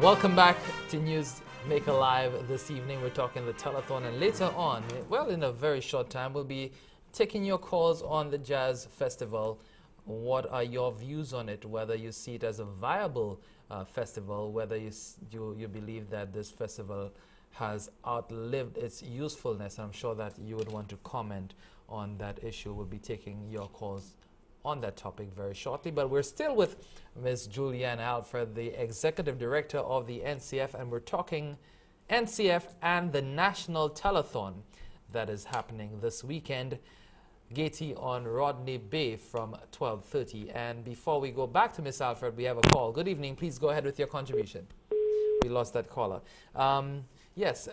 Welcome back to News Maker Live. This evening we're talking the telethon, and later on, well, in a very short time, we'll be taking your calls on the Jazz Festival. What are your views on it? Whether you see it as a viable festival, whether you believe that this festival has outlived its usefulness. I'm sure that you would want to comment on that issue. We'll be taking your calls on that topic very shortly, but we're still with Ms. Julianne Alfred, the Executive Director of the NCF, and we're talking NCF and the National Telethon that is happening this weekend, Gaiety on Rodney Bay from 12:30. And before we go back to Ms. Alfred, we have a call. Good evening. Please go ahead with your contribution. We lost that caller. Yes,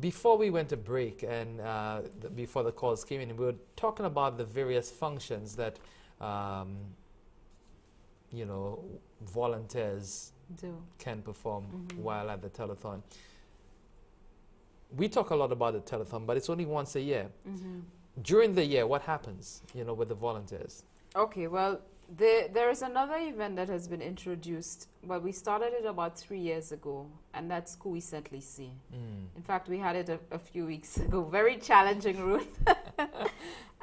before we went to break and before the calls came in, we were talking about the various functions that you know, volunteers can perform while at the telethon. We talk a lot about the telethon, but it's only once a year. During the year, what happens, you know, with the volunteers? Okay, well, there is another event that has been introduced, but we started it about 3 years ago, and that's Recently See. In fact, we had it a few weeks ago. Very challenging route.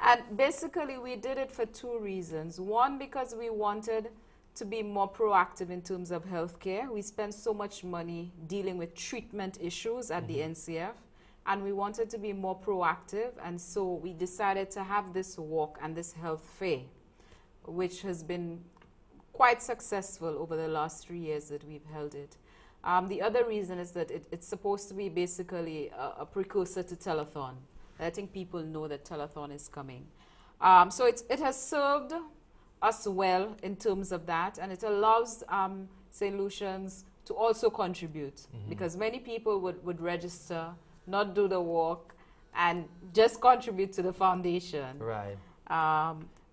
And basically, we did it for two reasons. One, because we wanted to be more proactive in terms of healthcare. We spend so much money dealing with treatment issues at the NCF, and we wanted to be more proactive, and so we decided to have this walk and this health fair, which has been quite successful over the last 3 years that we've held it. The other reason is that it's supposed to be basically a precursor to telethon. I think people know that telethon is coming. So it has served us well in terms of that, and it allows St. Lucians to also contribute, because many people would register, not do the walk, and just contribute to the foundation. Right.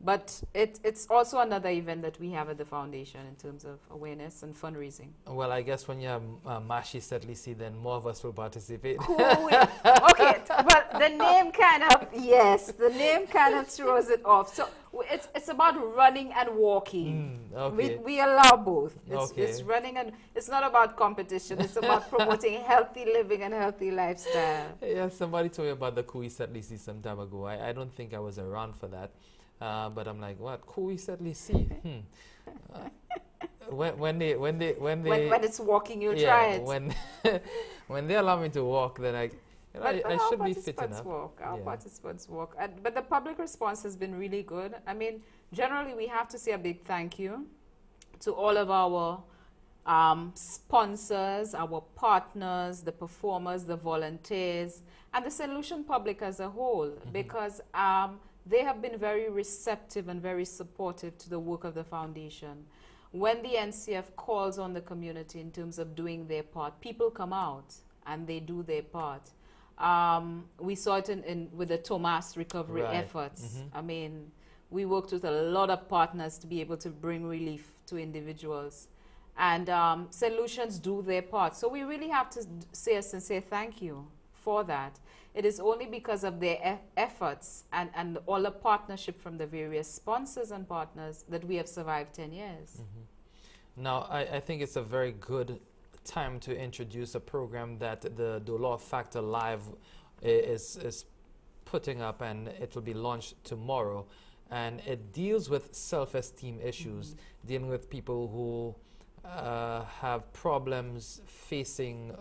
But it's also another event that we have at the foundation in terms of awareness and fundraising. Well, I guess when you have Recently See, then more of us will participate. Cool. Okay, but the name kind of, yes, the name kind of throws it off. So it's about running and walking. Okay. We allow both. Okay. It's running, and it's not about competition. It's about promoting healthy living and healthy lifestyle. Yeah, somebody told me about the Recently See some time ago. I don't think I was around for that. But I'm like, what? Recently See? When it's walking, you try it. When they allow me to walk, then I should be fit enough. Our participants walk. But the public response has been really good. I mean, generally, we have to say a big thank you to all of our sponsors, our partners, the performers, the volunteers, and the St. Lucian public as a whole, because they have been very receptive and very supportive to the work of the foundation. When the NCF calls on the community in terms of doing their part, people come out and they do their part. We saw it with the Thomas recovery efforts. I mean, we worked with a lot of partners to be able to bring relief to individuals. And St. Lucians do their part. So we really have to say a sincere thank you for that. It is only because of their efforts and all the partnership from the various sponsors and partners that we have survived 10 years. Now, I think it's a very good time to introduce a program that the Dollar Factor Live is putting up, and it will be launched tomorrow. And it deals with self-esteem issues, dealing with people who have problems facing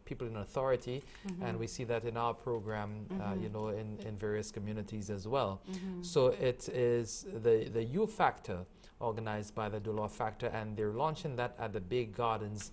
people in authority, and we see that in our program, you know, in various communities as well. So it is the U Factor, organized by the Dollar Factor, and they're launching that at the Bay Gardens